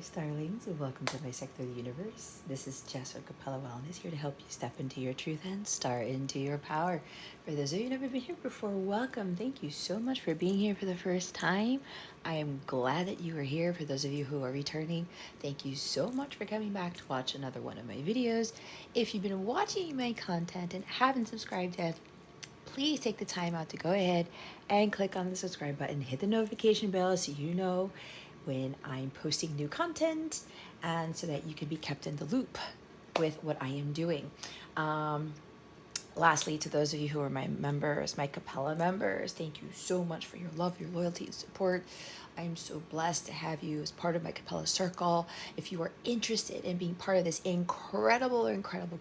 Starlings, and welcome to my sector of the universe. This is Jess with Capella Wellness, here to help you step into your truth and start into your power. For those of you who've never been here before, welcome. Thank you so much for being here for the first time. I am glad that you are here. For those of you who are returning, thank you so much for coming back to watch another one of my videos. If you've been watching my content and haven't subscribed yet, please take the time out to go ahead and click on the subscribe button, hit the notification bell so you know when I'm posting new content and so that you can be kept in the loop with what I am doing. Lastly, to those of you who are my members, my Capella members, thank you so much for your love, your loyalty, and support. I am so blessed to have you as part of my Capella circle. If you are interested in being part of this incredible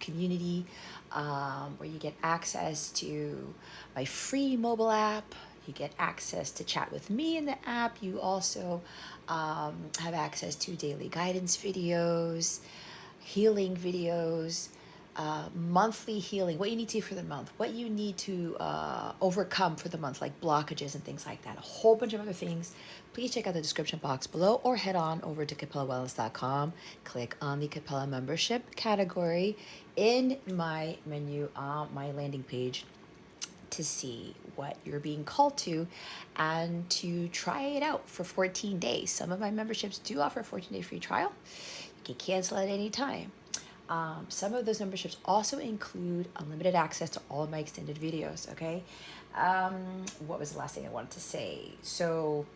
community where you get access to my free mobile app, you get access to chat with me in the app. You also have access to daily guidance videos, healing videos, monthly healing, what you need to do for the month, what you need to overcome for the month, like blockages and things like that, a whole bunch of other things. Please check out the description box below or head on over to capellawellness.com. Click on the Capella membership category in my menu on my landing page to see what you're being called to and to try it out for 14 days. Some of my memberships do offer a 14-day free trial. You can cancel at any time. Some of those memberships also include unlimited access to all of my extended videos, okay? What was the last thing I wanted to say? So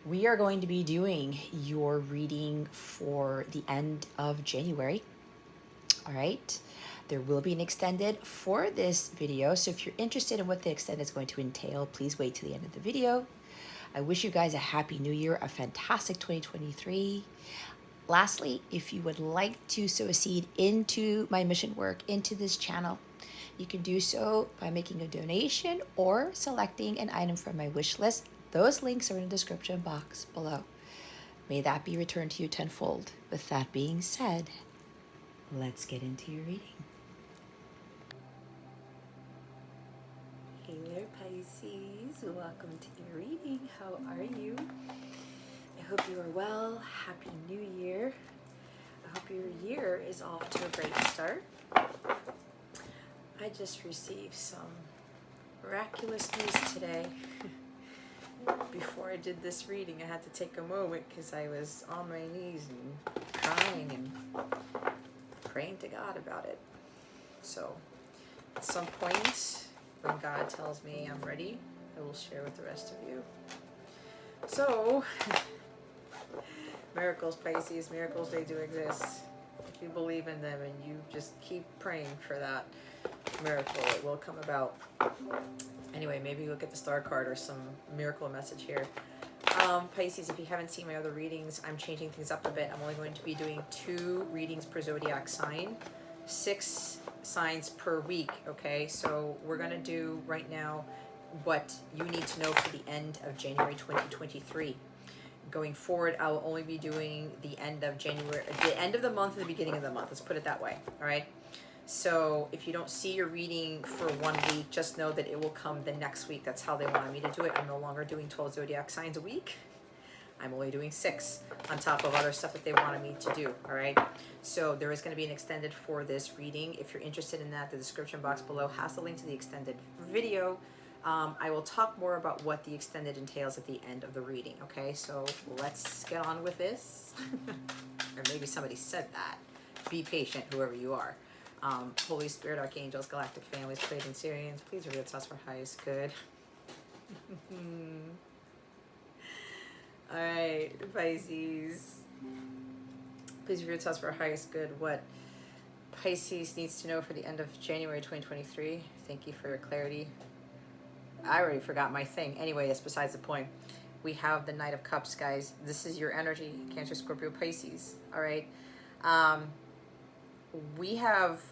we are going to be doing your reading for the end of January, all right? There will be an extended for this video, so if you're interested in what the extended is going to entail, please wait to the end of the video. I wish you guys a happy new year, a fantastic 2023. Lastly, if you would like to sow a seed into my mission work, into this channel, you can do so by making a donation or selecting an item from my wish list. Those links are in the description box below. May that be returned to you tenfold. With that being said, let's get into your reading. Hey there, Pisces. Welcome to your reading. How are you? I hope you are well. Happy New Year. I hope your year is off to a great start. I just received some miraculous news today. Before I did this reading, I had to take a moment because I was on my knees and crying and praying to God about it. So at some point, when God tells me I'm ready, I will share with the rest of you. So, miracles, Pisces, miracles, they do exist. If you believe in them and you just keep praying for that miracle, it will come about. Anyway, maybe look at the star card or some miracle message here. Pisces, if you haven't seen my other readings, I'm changing things up a bit. I'm only going to be doing 2 readings per zodiac sign, 6 signs per week, okay? So we're going to do right now what you need to know for the end of January 2023. Going forward, I will only be doing the end of January, the end of the month and the beginning of the month. Let's put it that way, all right? So if you don't see your reading for 1 week, just know that it will come the next week. That's how they wanted me to do it. I'm no longer doing 12 zodiac signs a week. I'm only doing 6 on top of other stuff that they wanted me to do, all right? So there is going to be an extended for this reading. If you're interested in that, the description box below has the link to the extended video. I will talk more about what the extended entails at the end of the reading, okay? So let's get on with this. Or maybe somebody said that. Be patient, whoever you are. Holy Spirit, Archangels, Galactic Families, Pleiadian Syrians, please reveal to us for highest good. All right, Pisces. Please reveal to us for highest good what Pisces needs to know for the end of January 2023. Thank you for your clarity. I already forgot my thing. Anyway, that's besides the point. We have the Knight of Cups, guys. This is your energy, Cancer, Scorpio, Pisces. All right. We have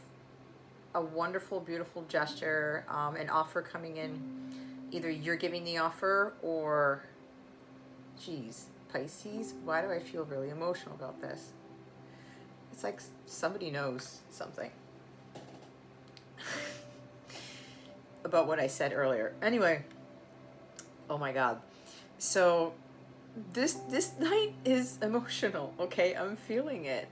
a wonderful, beautiful gesture, an offer coming in. Either you're giving the offer or, geez, Pisces, why do I feel really emotional about this? It's like somebody knows something about what I said earlier. Anyway, oh my God. So this night is emotional, okay? I'm feeling it.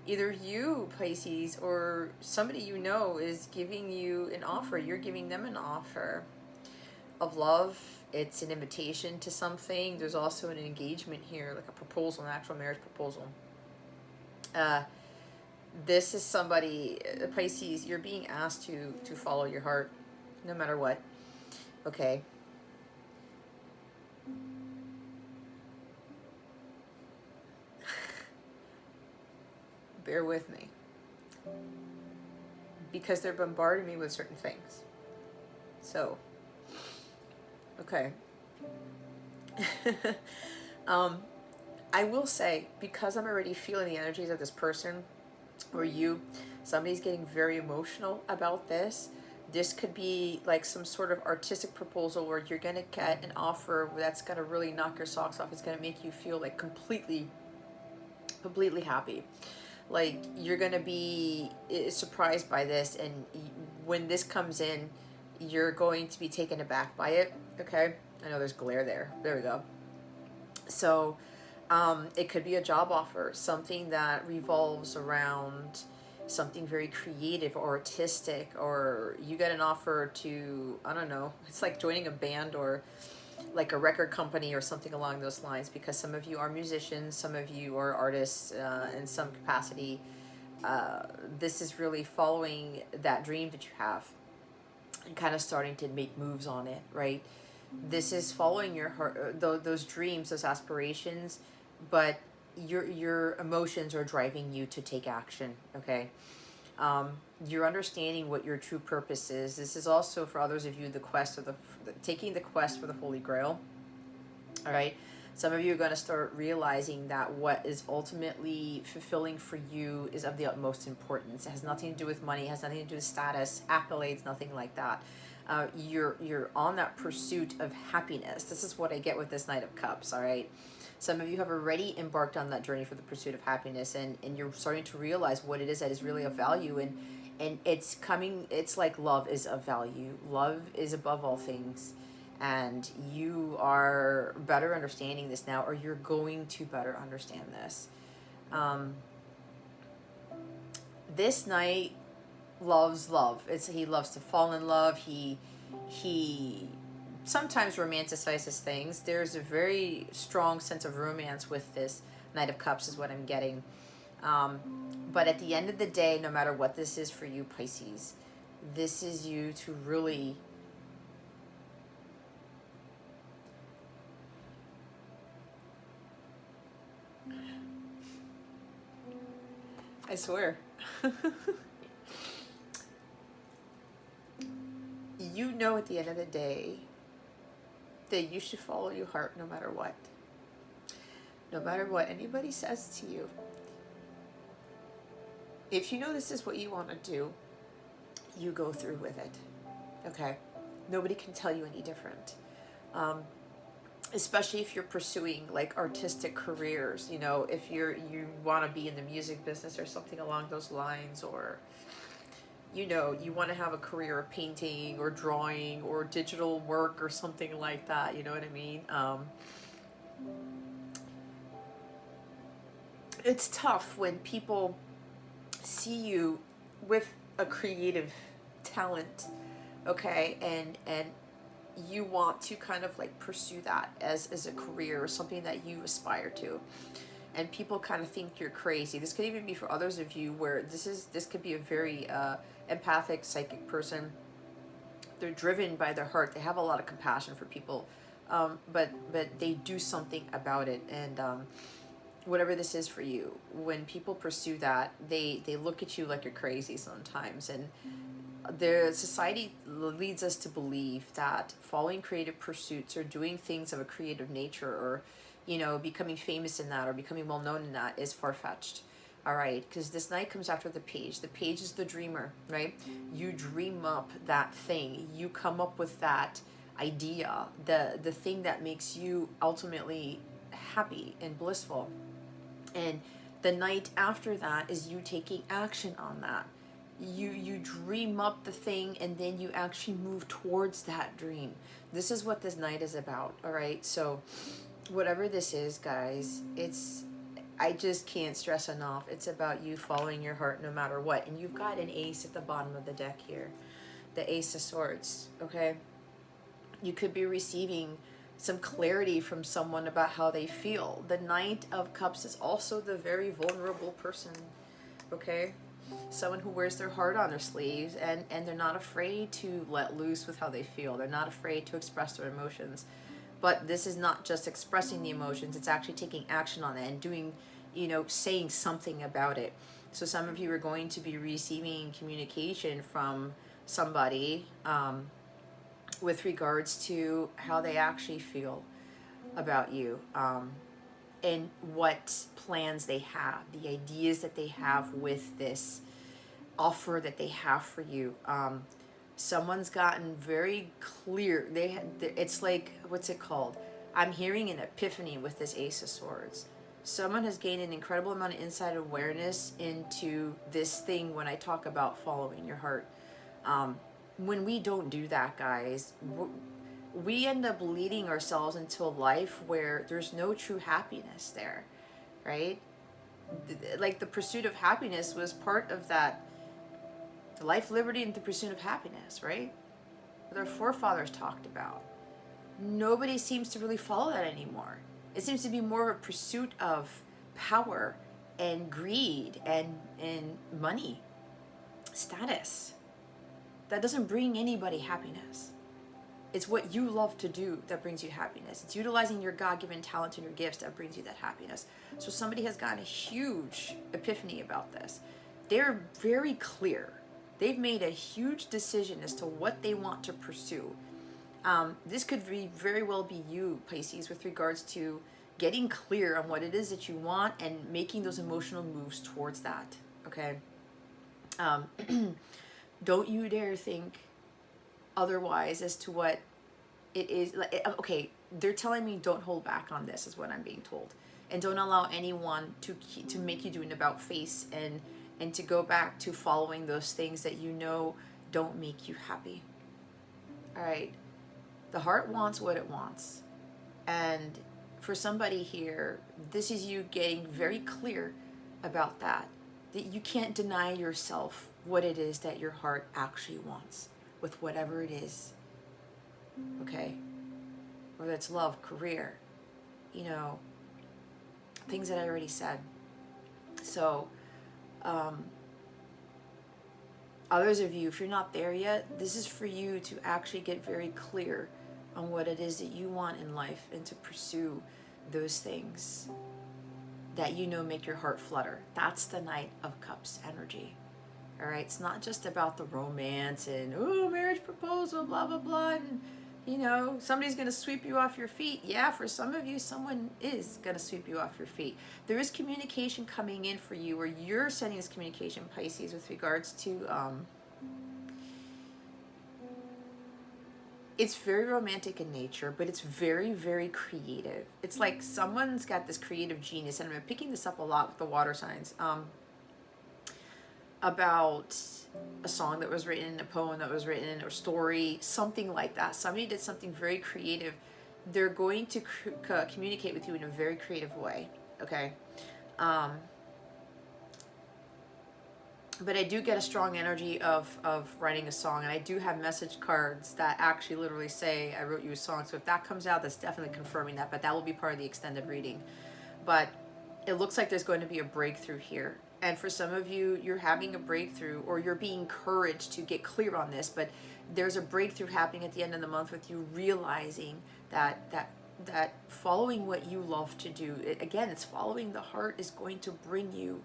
Either you, Pisces, or somebody you know is giving you an offer. You're giving them an offer of love. It's an invitation to something. There's also an engagement here, like a proposal, an actual marriage proposal. This is somebody, Pisces, you're being asked to follow your heart no matter what. Okay. Bear with me, because they're bombarding me with certain things. So, okay. um, I will say, because I'm already feeling the energies of this person or you, somebody's getting very emotional about this. This could be like some sort of artistic proposal where you're going to get an offer that's going to really knock your socks off. It's going to make you feel like completely happy. Like you're going to be surprised by this, and when this comes in, you're going to be taken aback by it. Okay? I know there's glare there. There we go. So, it could be a job offer, something that revolves around something very creative or artistic, or you get an offer to, I don't know, it's like joining a band or like a record company or something along those lines, because some of you are musicians, some of you are artists in some capacity. This is really following that dream that you have and kind of starting to make moves on it, right? This is following your heart, those dreams, those aspirations, but your emotions are driving you to take action. Okay, you're understanding what your true purpose is. This is also for others of you the quest of taking the quest for the Holy Grail. All right. Some of you are going to start realizing that what is ultimately fulfilling for you is of the utmost importance. It has nothing to do with money, it has nothing to do with status, accolades, nothing like that. You're on that pursuit of happiness. This is what I get with this Knight of Cups, all right? Some of you have already embarked on that journey for the pursuit of happiness, and you're starting to realize what it is that is really of value, and it's coming. It's like love is of value. Love is above all things, and you are better understanding this now, or you're going to better understand this. This knight loves love. He loves to fall in love. He sometimes romanticizes things. There's a very strong sense of romance with this Knight of Cups, is what I'm getting. But at the end of the day, no matter what this is for you, Pisces, this is you to really I swear. You know at the end of the day that you should follow your heart no matter what. No matter what anybody says to you. If you know this is what you want to do, you go through with it. Okay? Nobody can tell you any different. Especially if you're pursuing like artistic careers, you know, if you want to be in the music business or something along those lines, or you know, you want to have a career of painting or drawing or digital work or something like that, you know what I mean? It's tough when people see you with a creative talent, okay, and you want to kind of like pursue that as a career or something that you aspire to, and people kind of think you're crazy. This could even be for others of you where this could be a very empathic, psychic person. They're driven by their heart. They have a lot of compassion for people, but they do something about it. And whatever this is for you, when people pursue that, they look at you like you're crazy sometimes. And the society leads us to believe that following creative pursuits or doing things of a creative nature, or you know, becoming famous in that or becoming well known in that is far-fetched. All right, because this knight comes after the page. The page is the dreamer, right? You dream up that thing. You come up with that idea, the thing that makes you ultimately happy and blissful. And the night after that is you taking action on that. You dream up the thing, and then you actually move towards that dream. This is what this night is about. All right, so whatever this is, guys, I just can't stress enough. It's about you following your heart no matter what. And you've got an ace at the bottom of the deck here, the Ace of Swords, okay? You could be receiving some clarity from someone about how they feel. The Knight of Cups is also the very vulnerable person, okay? Someone who wears their heart on their sleeves, and they're not afraid to let loose with how they feel. They're not afraid to express their emotions. But this is not just expressing the emotions, it's actually taking action on it and doing, saying something about it. So some of you are going to be receiving communication from somebody, with regards to how they actually feel about you, and what plans they have, the ideas that they have with this offer that they have for you. Someone's gotten very clear. It's like, what's it called? I'm hearing an epiphany with this Ace of Swords. Someone has gained an incredible amount of inside awareness into this thing when I talk about following your heart. When we don't do that, guys, we end up leading ourselves into a life where there's no true happiness there, right? Like the pursuit of happiness was part of that life, liberty, and the pursuit of happiness, right? What our forefathers talked about. Nobody seems to really follow that anymore. It seems to be more of a pursuit of power and greed and money, status. That doesn't bring anybody happiness. It's what you love to do that brings you happiness. It's utilizing your God-given talent and your gifts that brings you that happiness. So somebody has gotten a huge epiphany about this. They're very clear. They've made a huge decision as to what they want to pursue. This could very well be you, Pisces, with regards to getting clear on what it is that you want and making those emotional moves towards that, okay? Don't you dare think otherwise as to what it is. Okay, they're telling me don't hold back on this is what I'm being told, and don't allow anyone to make you do an about face and to go back to following those things that don't make you happy. All right, the heart wants what it wants, and for somebody here, this is you getting very clear about that you can't deny yourself what it is that your heart actually wants with whatever it is, okay? Whether it's love, career, things that I already said. So, others of you, if you're not there yet, this is for you to actually get very clear on what it is that you want in life and to pursue those things that make your heart flutter. That's the Knight of Cups energy. All right, it's not just about the romance and marriage proposal, blah blah blah, and somebody's gonna sweep you off your feet. Yeah, for some of you, someone is gonna sweep you off your feet. There is communication coming in for you, or you're sending this communication, Pisces, with regards to it's very romantic in nature, but it's very, very creative. It's like someone's got this creative genius, and I'm picking this up a lot with the water signs. About a song that was written, a poem that was written, or story, something like that. Somebody did something very creative. They're going to communicate with you in a very creative way, okay? But I do get a strong energy of writing a song, and I do have message cards that actually literally say, I wrote you a song. So if that comes out, that's definitely confirming that, but that will be part of the extended reading. But it looks like there's going to be a breakthrough here. And for some of you, you're having a breakthrough, or you're being encouraged to get clear on this, but there's a breakthrough happening at the end of the month with you realizing that following what you love to do, again, it's following the heart, is going to bring you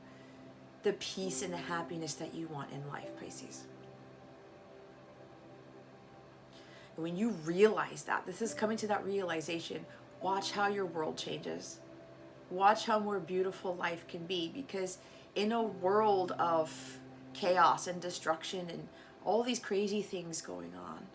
the peace and the happiness that you want in life, Pisces. And when you realize that, this is coming to that realization, watch how your world changes. Watch how more beautiful life can be, because in a world of chaos and destruction and all these crazy things going on,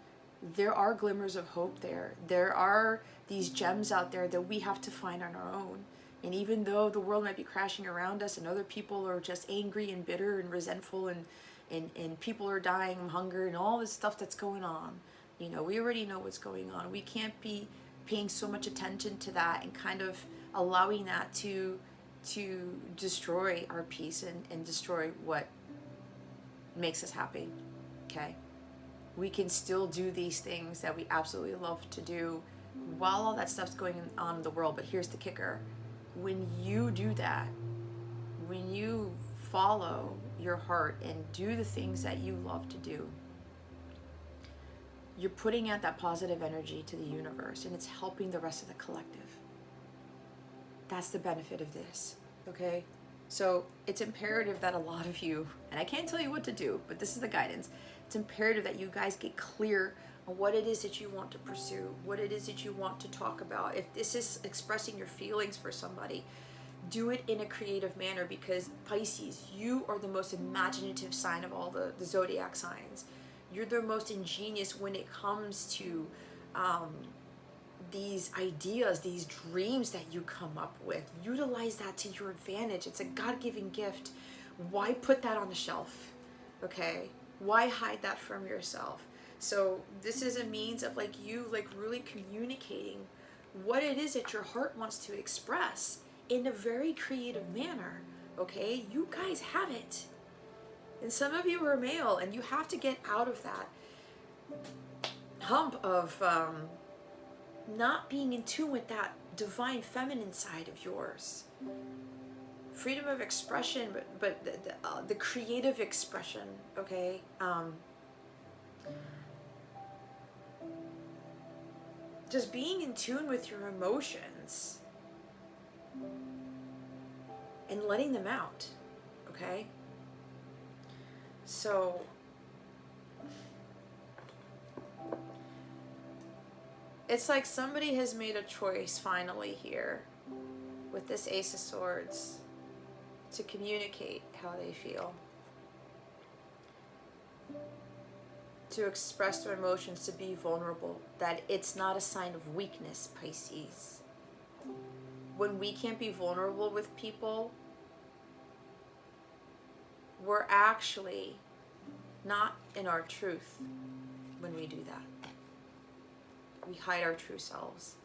there are glimmers of hope there. There are these gems out there that we have to find on our own. And even though the world might be crashing around us and other people are just angry and bitter and resentful and people are dying of hunger and all this stuff that's going on, we already know what's going on. We can't be paying so much attention to that and kind of allowing that to destroy our peace and destroy what makes us happy. Okay, we can still do these things that we absolutely love to do while all that stuff's going on in the world. But here's the kicker: when you do that, when you follow your heart and do the things that you love to do, you're putting out that positive energy to the universe, and it's helping the rest of the collective. That's the benefit of this, okay? So it's imperative that a lot of you, and I can't tell you what to do, but this is the guidance. It's imperative that you guys get clear on what it is that you want to pursue, what it is that you want to talk about. If this is expressing your feelings for somebody, do it in a creative manner, because Pisces, you are the most imaginative sign of all the zodiac signs. You're the most ingenious when it comes to these ideas, these dreams that you come up with. Utilize that to your advantage. It's a God-given gift. Why put that on the shelf? Okay? Why hide that from yourself? So this is a means of like you like really communicating what it is that your heart wants to express in a very creative manner. Okay? You guys have it. And some of you are male, and you have to get out of that hump of not being in tune with that divine feminine side of yours. Freedom of expression, but the creative expression, okay? Just being in tune with your emotions and letting them out, okay? So it's like somebody has made a choice finally here with this Ace of Swords to communicate how they feel, to express their emotions, to be vulnerable, that it's not a sign of weakness, Pisces. When we can't be vulnerable with people, we're actually not in our truth when we do that. We hide our true selves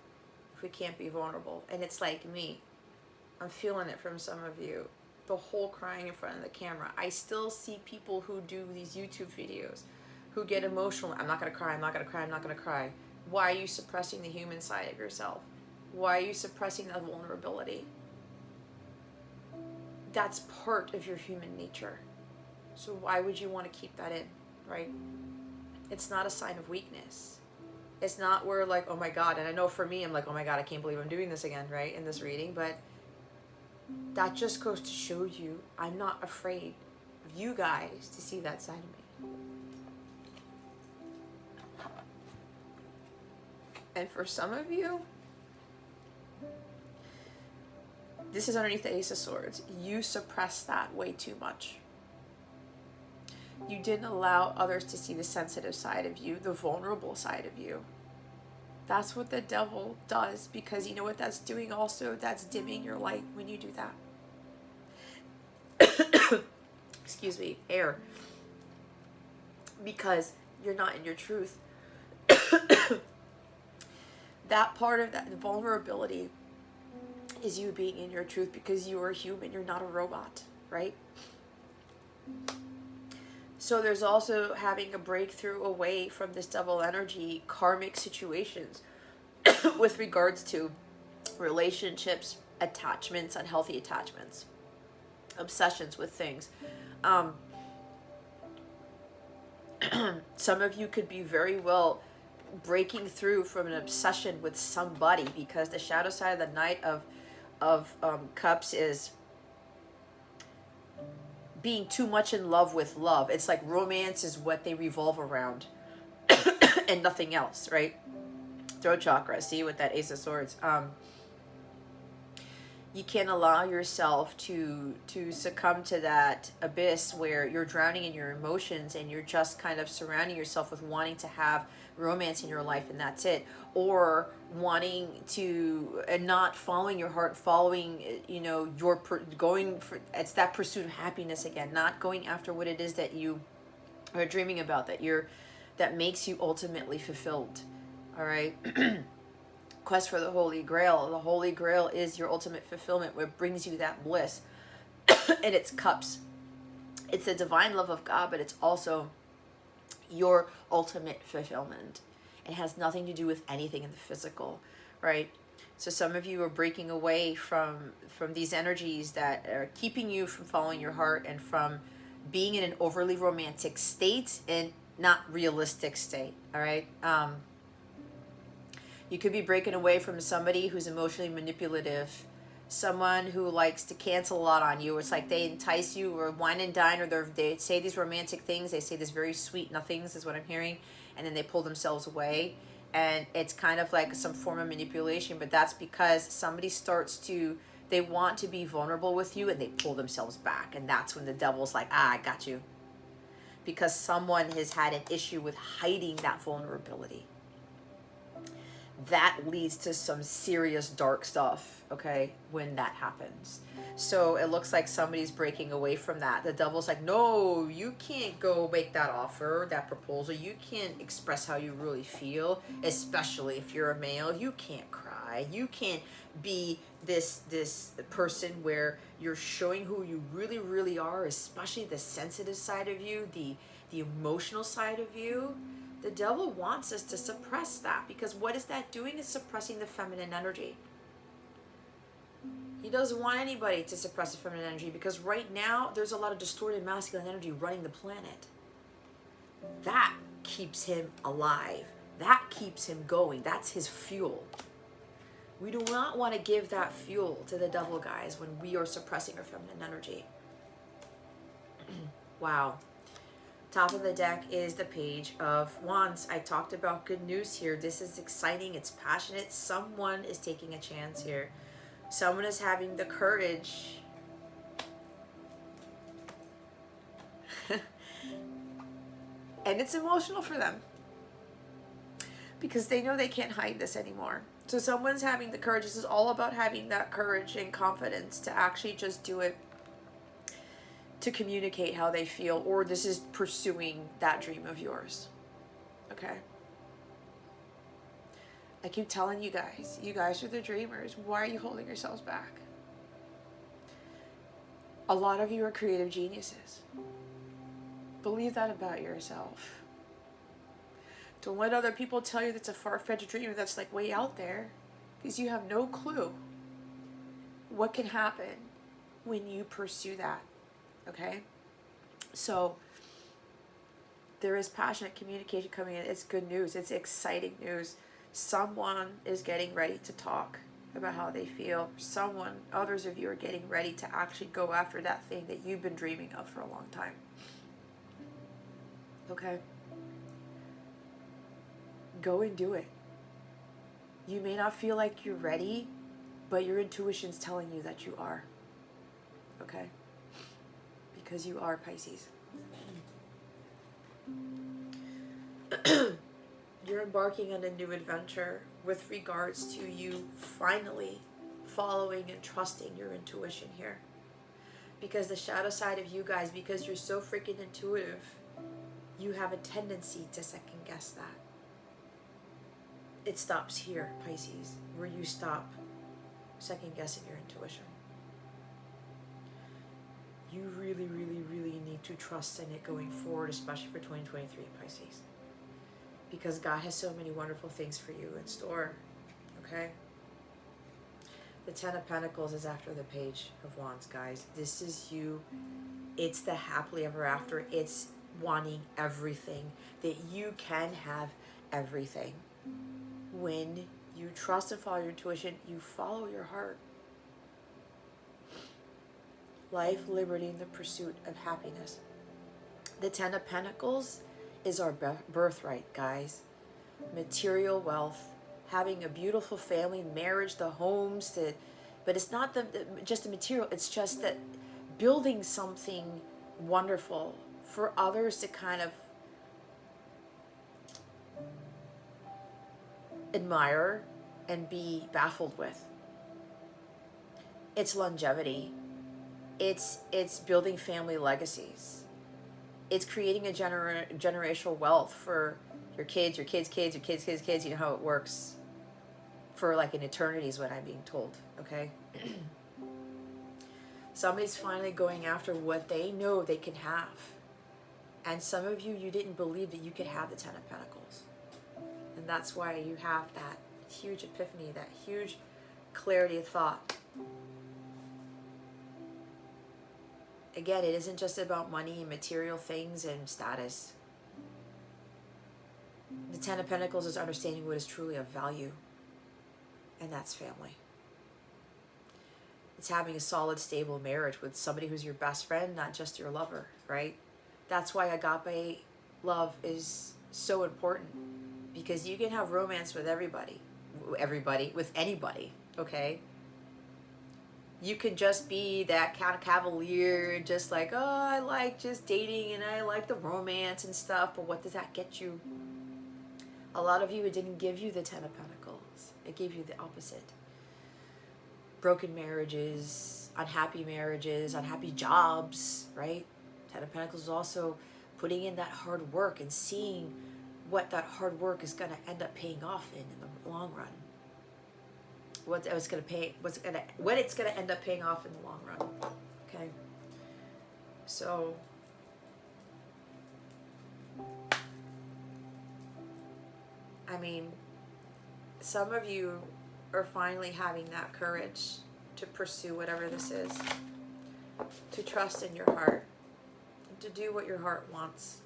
if we can't be vulnerable. And it's like me. I'm feeling it from some of you. The whole crying in front of the camera. I still see people who do these YouTube videos who get emotional. I'm not going to cry, I'm not going to cry, I'm not going to cry. Why are you suppressing the human side of yourself? Why are you suppressing that vulnerability? That's part of your human nature. So why would you want to keep that in, right? It's not a sign of weakness. It's not where like, oh my God, and I know for me, I'm like, oh my God, I can't believe I'm doing this again, right, in this reading, but that just goes to show you I'm not afraid of you guys to see that side of me. And for some of you, this is underneath the Ace of Swords. You suppress that way too much. You didn't allow others to see the sensitive side of you, the vulnerable side of you. That's what the devil does, because you know what that's doing also? That's dimming your light when you do that. Excuse me, air. Because you're not in your truth. That part of that vulnerability is you being in your truth, because you are human, you're not a robot, right? So there's also having a breakthrough away from this double energy karmic situations with regards to relationships, attachments, unhealthy attachments, obsessions with things. Some of you could be very well breaking through from an obsession with somebody, because the shadow side of the Knight of Cups is being too much in love with love. It's like romance is what they revolve around and nothing else, right? Throat chakra, see, with that Ace of Swords. You can't allow yourself to succumb to that abyss where you're drowning in your emotions and you're just kind of surrounding yourself with wanting to have romance in your life and that's it, or wanting to and not following your heart, following going for, it's that pursuit of happiness again, not going after what it is that you are dreaming about, that makes you ultimately fulfilled. All right. quest for the Holy Grail. The Holy Grail is your ultimate fulfillment, what brings you that bliss. And it's cups. It's the divine love of God, but it's also your ultimate fulfillment. It has nothing to do with anything in the physical, right? So some of you are breaking away from these energies that are keeping you from following your heart and from being in an overly romantic state and not realistic state. All right. You could be breaking away from somebody who's emotionally manipulative, someone who likes to cancel a lot on you. It's like they entice you or wine and dine, or they say these romantic things. They say these very sweet nothings is what I'm hearing. And then they pull themselves away. And it's kind of like some form of manipulation, but that's because somebody starts to, they want to be vulnerable with you and they pull themselves back. And that's when the devil's like, I got you. Because someone has had an issue with hiding that vulnerability. That leads to some serious dark stuff, okay, when that happens. So it looks like somebody's breaking away from that. The devil's like, no, you can't go make that offer, that proposal. You can't express how you really feel, especially if you're a male. You can't cry. You can't be this person where you're showing who you really, really are, especially the sensitive side of you, the emotional side of you. The devil wants us to suppress that, because what is that doing? Is suppressing the feminine energy. He doesn't want anybody to suppress the feminine energy, because right now there's a lot of distorted masculine energy running the planet. That keeps him alive. That keeps him going. That's his fuel. We do not want to give that fuel to the devil, guys, when we are suppressing our feminine energy. Wow. Top of the deck is the Page of Wands. I talked about good news here. This is exciting. It's passionate. Someone is taking a chance here. Someone is having the courage. And it's emotional for them, because they know they can't hide this anymore. So someone's having the courage. This is all about having that courage and confidence to actually just do it, to communicate how they feel, or this is pursuing that dream of yours. Okay? I keep telling you guys are the dreamers. Why are you holding yourselves back? A lot of you are creative geniuses. Believe that about yourself. Don't let other people tell you that's a far-fetched dream that's like way out there, because you have no clue what can happen when you pursue that. Okay? So there is passionate communication coming in. It's good news. It's exciting news. Someone is getting ready to talk about how they feel. Others of you are getting ready to actually go after that thing that you've been dreaming of for a long time. Okay? Go and do it. You may not feel like you're ready, but your intuition's telling you that you are. Okay? Because you are, Pisces. You're embarking on a new adventure with regards to you finally following and trusting your intuition here. Because the shadow side of you guys, because you're so freaking intuitive, you have a tendency to second guess that. It stops here, Pisces, where you stop second guessing your intuition. You really, really, really need to trust in it going forward, especially for 2023, Pisces. Because God has so many wonderful things for you in store, okay? The Ten of Pentacles is after the Page of Wands, guys. This is you. It's the happily ever after. It's wanting everything, that you can have everything. When you trust and follow your intuition, you follow your heart. Life, liberty, and the pursuit of happiness. The Ten of Pentacles is our birthright, guys. Material wealth, having a beautiful family, marriage, the homes, but it's not just the material, it's just that building something wonderful for others to kind of admire and be baffled with. It's longevity. It's building family legacies. It's creating a generational wealth for your kids, your kids' kids, your kids' kids' kids. You know how it works. for like an eternity is what I'm being told, okay? Somebody's finally going after what they know they can have. And some of you, you didn't believe that you could have the Ten of Pentacles. And that's why you have that huge epiphany, that huge clarity of thought. Again, it isn't just about money and material things and status. The Ten of Pentacles is understanding what is truly of value. And that's family. It's having a solid, stable marriage with somebody who's your best friend, not just your lover, right? That's why agape love is so important, because you can have romance with everybody, with anybody, okay? You can just be that kind of cavalier, just like, oh, I like just dating and I like the romance and stuff, but what does that get you? A lot of you, it didn't give you the Ten of Pentacles. It gave you the opposite. Broken marriages, unhappy jobs, right? Ten of Pentacles is also putting in that hard work and seeing what that hard work is going to end up paying off in the long run. What it's going to end up paying off in the long run. Okay. So I mean, some of you are finally having that courage to pursue whatever this is, to trust in your heart, to do what your heart wants,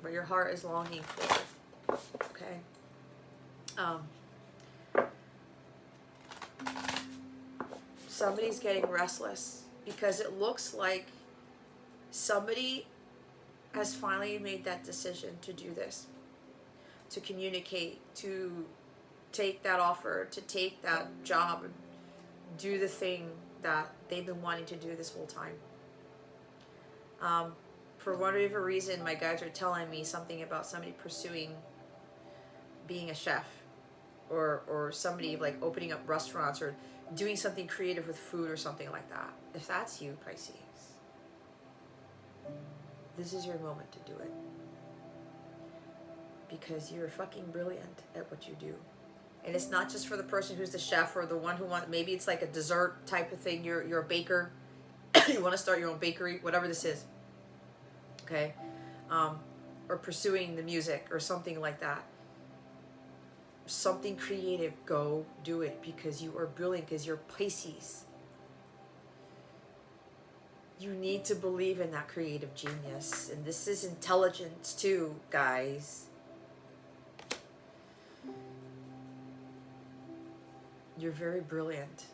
what your heart is longing for. Okay. Somebody's getting restless because it looks like somebody has finally made that decision to do this, to communicate, to take that offer, to take that job, and do the thing that they've been wanting to do this whole time. For whatever reason, my guides are telling me something about somebody pursuing being a chef, or somebody like opening up restaurants or doing something creative with food or something like that. If that's you, Pisces, this is your moment to do it. Because you're fucking brilliant at what you do. And it's not just for the person who's the chef or the one who wants, maybe it's like a dessert type of thing. You're a baker. You want to start your own bakery, whatever this is. Okay? Or pursuing the music or something like that. Something creative, go do it, because you are brilliant, because you're Pisces. You need to believe in that creative genius. And this is intelligence too, guys. You're very brilliant.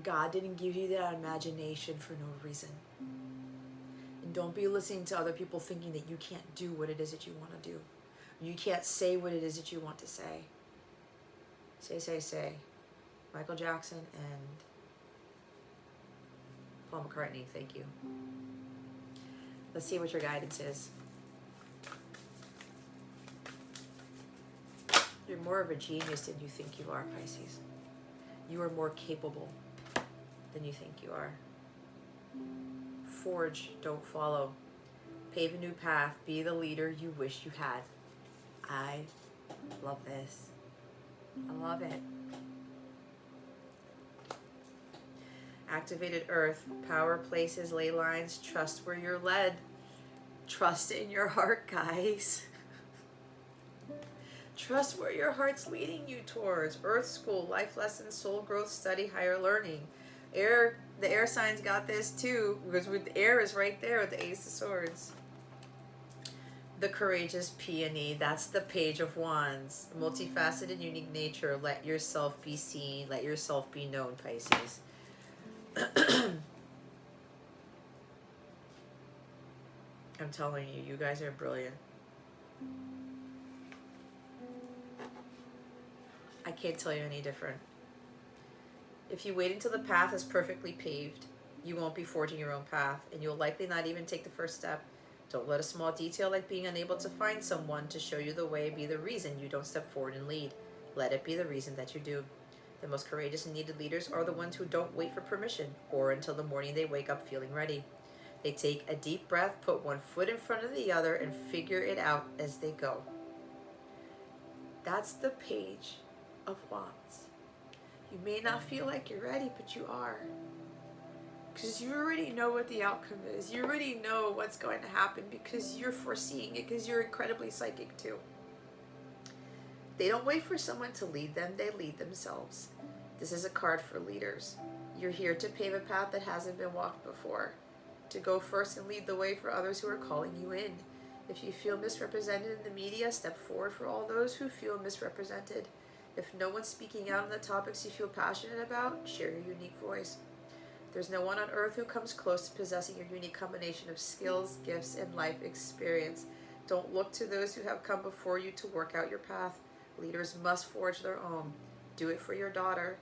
God didn't give you that imagination for no reason. And don't be listening to other people thinking that you can't do what it is that you want to do. You can't say what it is that you want to say. Say. Michael Jackson and Paul McCartney, thank you. Let's see what your guidance is. You're more of a genius than you think you are, Pisces. You are more capable than you think you are. Forge, don't follow. Pave a new path. Be the leader you wish you had. I love this. I love it. Activated earth. Power, places, ley lines. Trust where you're led. Trust in your heart, guys. Trust where your heart's leading you towards. Earth school, life lessons, soul growth, study, higher learning. Air, the air signs got this too, because with the air is right there with the Ace of Swords. The courageous peony, that's the Page of Wands. Multifaceted, unique nature. Let yourself be seen. Let yourself be known, Pisces. I'm telling you, you guys are brilliant. I can't tell you any different. If you wait until the path is perfectly paved, you won't be forging your own path, and you'll likely not even take the first step. Don't let a small detail like being unable to find someone to show you the way be the reason you don't step forward and lead. Let it be the reason that you do. The most courageous and needed leaders are the ones who don't wait for permission or until the morning they wake up feeling ready. They take a deep breath, put one foot in front of the other, and figure it out as they go. That's the Page of Wands. You may not feel like you're ready, but you are. Because you already know what the outcome is. You already know what's going to happen because you're foreseeing it, because you're incredibly psychic too. They don't wait for someone to lead them, they lead themselves. This is a card for leaders. You're here to pave a path that hasn't been walked before, to go first and lead the way for others who are calling you in. If you feel misrepresented in the media, step forward for all those who feel misrepresented. If no one's speaking out on the topics you feel passionate about, share your unique voice. There's no one on earth who comes close to possessing your unique combination of skills, gifts, and life experience. Don't look to those who have come before you to work out your path. Leaders must forge their own. Do it for your daughter.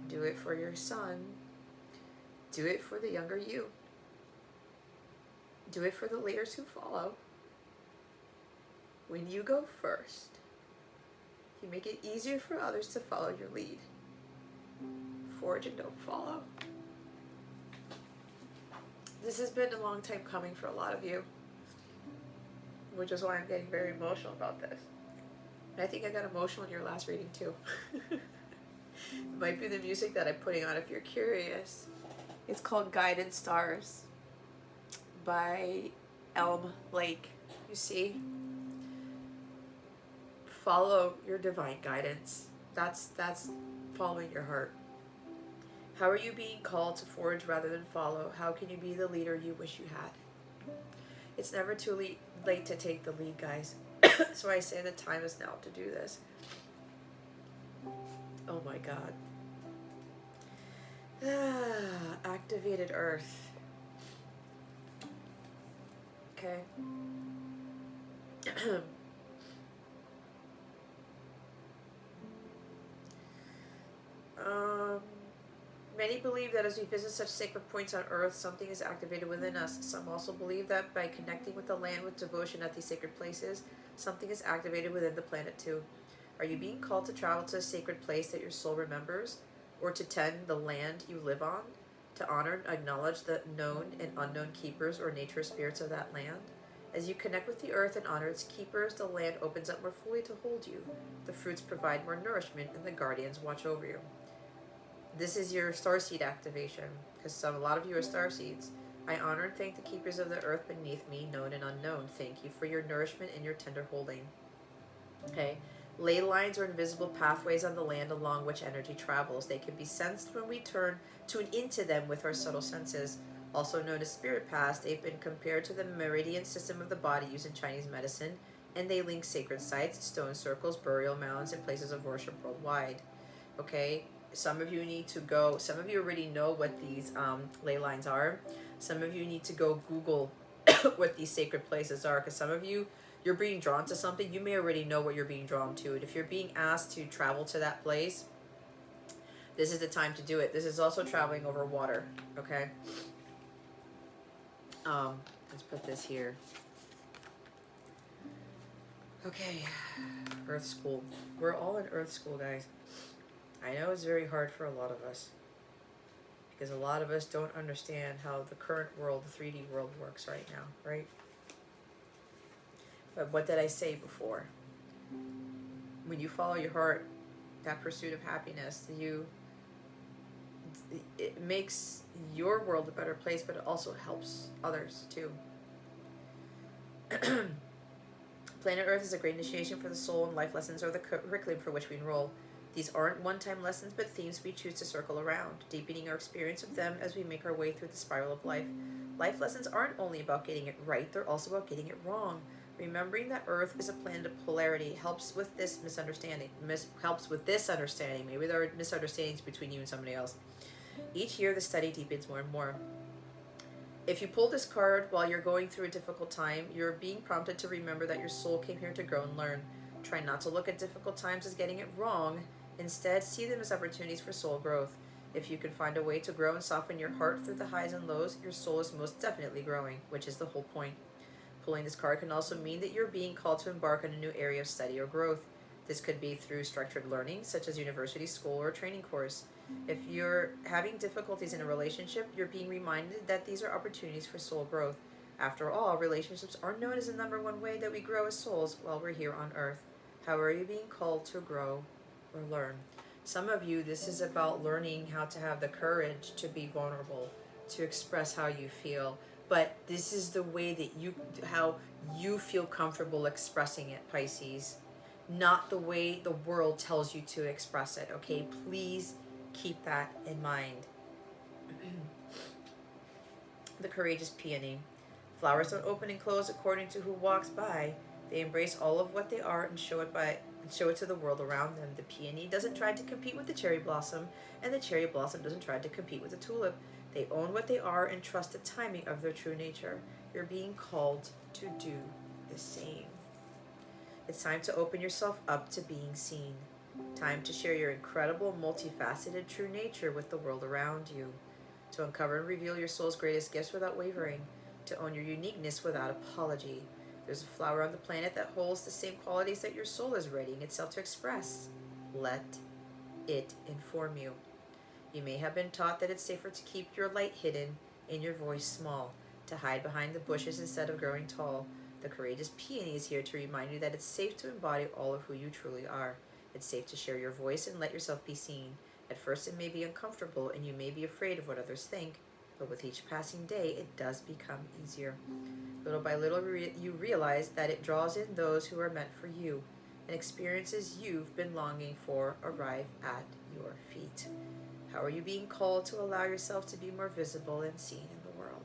Do it for your son. Do it for the younger you. Do it for the leaders who follow. When you go first, you make it easier for others to follow your lead. Forge and don't follow. This has been a long time coming for a lot of you, which is why I'm getting very emotional about this. And I think I got emotional in your last reading too. It might be the music that I'm putting on if you're curious. It's called Guided Stars by Elm Lake. You see? Follow your divine guidance. That's following your heart. How are you being called to forge rather than follow? How can you be the leader you wish you had? It's never too late to take the lead, guys. So I say the time is now to do this. Oh my God. Activated Earth. Okay. Many believe that as we visit such sacred points on Earth, something is activated within us. Some also believe that by connecting with the land with devotion at these sacred places, something is activated within the planet too. Are you being called to travel to a sacred place that your soul remembers, or to tend the land you live on, to honor and acknowledge the known and unknown keepers or nature spirits of that land? As you connect with the earth and honor its keepers, the land opens up more fully to hold you. The fruits provide more nourishment, and the guardians watch over you. This is your starseed activation, because a lot of you are starseeds. I honor and thank the keepers of the earth beneath me, known and unknown. Thank you for your nourishment and your tender holding. Okay. Ley lines are invisible pathways on the land along which energy travels. They can be sensed when we tune into them with our subtle senses. Also known as spirit paths, they've been compared to the meridian system of the body used in Chinese medicine, and they link sacred sites, stone circles, burial mounds, and places of worship worldwide. Okay. Some of you need to go, some of you already know what these ley lines are. Some of you need to go Google what these sacred places are, because some of you, you're being drawn to something. You may already know what you're being drawn to. And if you're being asked to travel to that place, this is the time to do it. This is also traveling over water, okay? Let's put this here. Okay, Earth School. We're all in Earth School, guys. I know it's very hard for a lot of us, because a lot of us don't understand how the current world, the 3D world works right now, right? But what did I say before? When you follow your heart, that pursuit of happiness, it makes your world a better place, but it also helps others too. Planet Earth is a great initiation for the soul, and life lessons are the curriculum for which we enroll. These aren't one-time lessons, but themes we choose to circle around, deepening our experience of them as we make our way through the spiral of life. Life lessons aren't only about getting it right, they're also about getting it wrong. Remembering that Earth is a planet of polarity helps with this misunderstanding. Maybe there are misunderstandings between you and somebody else. Each year, the study deepens more and more. If you pull this card while you're going through a difficult time, you're being prompted to remember that your soul came here to grow and learn. Try not to look at difficult times as getting it wrong. Instead, see them as opportunities for soul growth. If you can find a way to grow and soften your heart through the highs and lows, your soul is most definitely growing, which is the whole point. Pulling this card can also mean that you're being called to embark on a new area of study or growth. This could be through structured learning, such as university, school, or training course. If you're having difficulties in a relationship, you're being reminded that these are opportunities for soul growth. After all, relationships are known as the #1 way that we grow as souls while we're here on Earth. How are you being called to grow or learn? Some of you, this is about learning how to have the courage to be vulnerable, to express how you feel. But this is the way that how you feel comfortable expressing it, Pisces. Not the way the world tells you to express it, okay? Please keep that in mind. The courageous peony. Flowers don't open and close according to who walks by. They embrace all of what they are and show it to the world around them. The peony doesn't try to compete with the cherry blossom, and the cherry blossom doesn't try to compete with the tulip. They own what they are and trust the timing of their true nature. You're being called to do the same. It's time to open yourself up to being seen. Time to share your incredible, multifaceted true nature with the world around you. To uncover and reveal your soul's greatest gifts without wavering. To own your uniqueness without apology. There's a flower on the planet that holds the same qualities that your soul is readying itself to express. Let it inform you. You may have been taught that it's safer to keep your light hidden and your voice small, to hide behind the bushes instead of growing tall. The courageous peony is here to remind you that it's safe to embody all of who you truly are. It's safe to share your voice and let yourself be seen. At first it may be uncomfortable and you may be afraid of what others think, but with each passing day it does become easier. Little by little you realize that it draws in those who are meant for you, and experiences you've been longing for arrive at your feet. How are you being called to allow yourself to be more visible and seen in the world?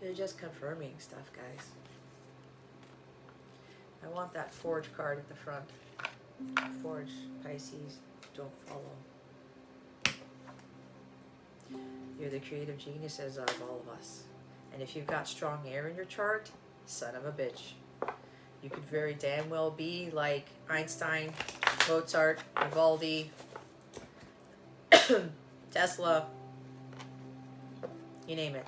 You're just confirming stuff, guys. I want that Forge card at the front. Forge, Pisces, don't follow. You're the creative geniuses out of all of us. And if you've got strong air in your chart, son of a bitch. You could very damn well be like Einstein, Mozart, Vivaldi, Tesla, you name it.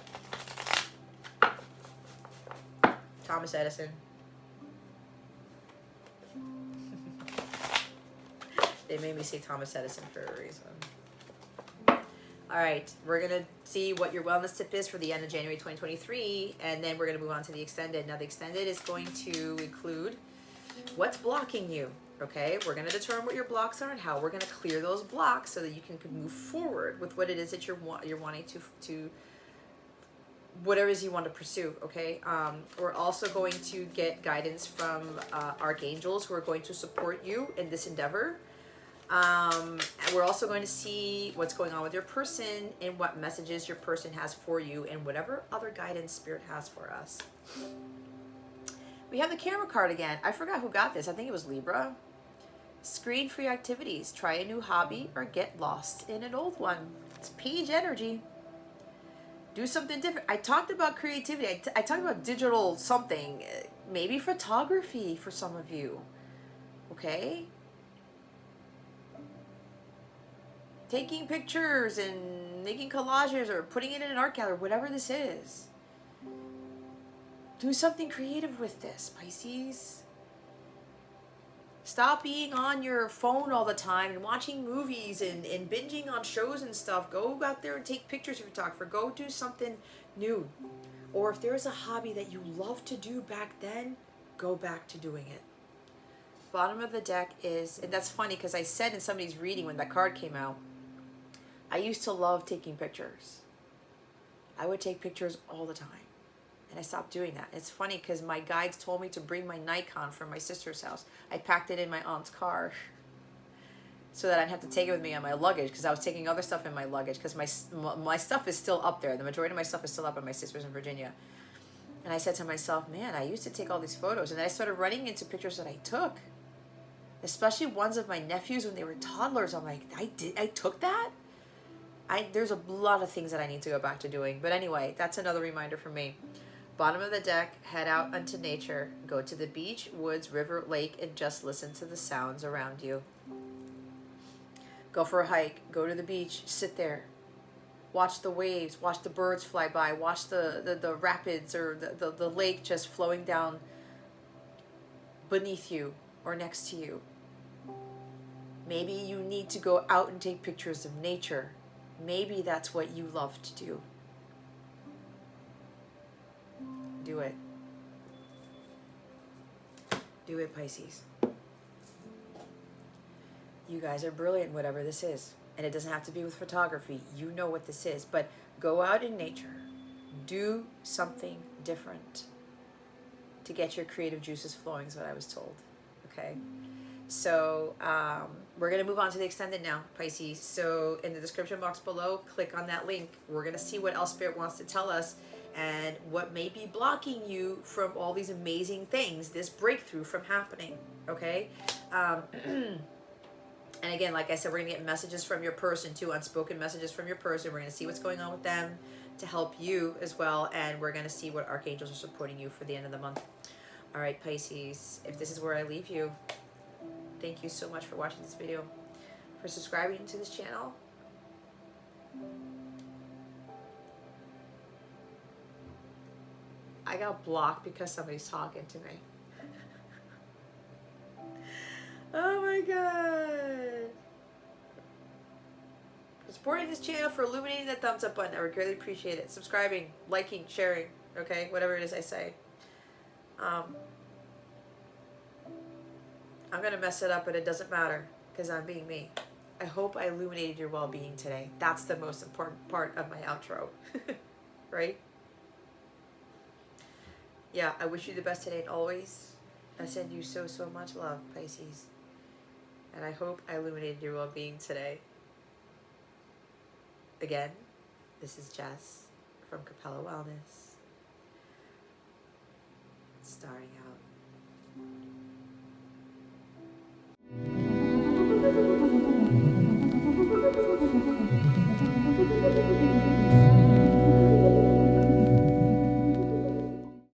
Thomas Edison. They made me say Thomas Edison for a reason. All right, we're going to see what your wellness tip is for the end of January 2023, and then we're going to move on to the extended. Now, the extended is going to include what's blocking you, okay? We're going to determine what your blocks are and how we're going to clear those blocks so that you can move forward with what it is that you're wanting to whatever it is you want to pursue, okay? We're also going to get guidance from archangels who are going to support you in this endeavor. And we're also going to see what's going on with your person and what messages your person has for you and whatever other guidance Spirit has for us. We have the camera card again. I forgot who got this. I think it was Libra. Screen-free activities. Try a new hobby or get lost in an old one. It's page energy. Do something different. I talked about creativity. I talked about digital something. Maybe photography for some of you. Okay? Taking pictures and making collages or putting it in an art gallery, whatever this is. Do something creative with this, Pisces. Stop being on your phone all the time and watching movies and binging on shows and stuff. Go out there and take pictures of your photographer. Go do something new. Or if there's a hobby that you loved to do back then, go back to doing it. Bottom of the deck is, and that's funny because I said in somebody's reading when that card came out, I used to love taking pictures. I would take pictures all the time. And I stopped doing that. It's funny because my guides told me to bring my Nikon from my sister's house. I packed it in my aunt's car so that I'd have to take it with me on my luggage because I was taking other stuff in my luggage because my stuff is still up there. The majority of my stuff is still up at my sister's in Virginia. And I said to myself, man, I used to take all these photos. And then I started running into pictures that I took, especially ones of my nephews when they were toddlers. I'm like, I took that? There's a lot of things that I need to go back to doing. But anyway, that's another reminder for me. Bottom of the deck, head out unto nature. Go to the beach, woods, river, lake, and just listen to the sounds around you. Go for a hike. Go to the beach. Sit there. Watch the waves. Watch the birds fly by. Watch the rapids or the lake just flowing down beneath you or next to you. Maybe you need to go out and take pictures of nature. Maybe that's what you love to do. Do it. Do it, Pisces. You guys are brilliant, whatever this is. And it doesn't have to be with photography. You know what this is. But go out in nature. Do something different to get your creative juices flowing, is what I was told. Okay? So we're going to move on to the extended now, Pisces. So in the description box below, click on that link. We're going to see what else Spirit wants to tell us and what may be blocking you from all these amazing things, this breakthrough from happening. Okay? And again, like I said, we're going to get messages from your person too, unspoken messages from your person. We're going to see what's going on with them to help you as well. And we're going to see what archangels are supporting you for the end of the month. All right, Pisces, if this is where I leave you, thank you so much for watching this video, for subscribing to this channel. I got blocked because somebody's talking to me. Oh my God. For supporting this channel, for illuminating that thumbs up button. I would greatly appreciate it. Subscribing, liking, sharing, okay? Whatever it is I say. I'm going to mess it up, but it doesn't matter because I'm being me. I hope I illuminated your well-being today. That's the most important part of my outro. Right? Yeah, I wish you the best today and always. I send you so, so much love, Pisces. And I hope I illuminated your well-being today. Again, this is Jess from Capella Wellness, starring out.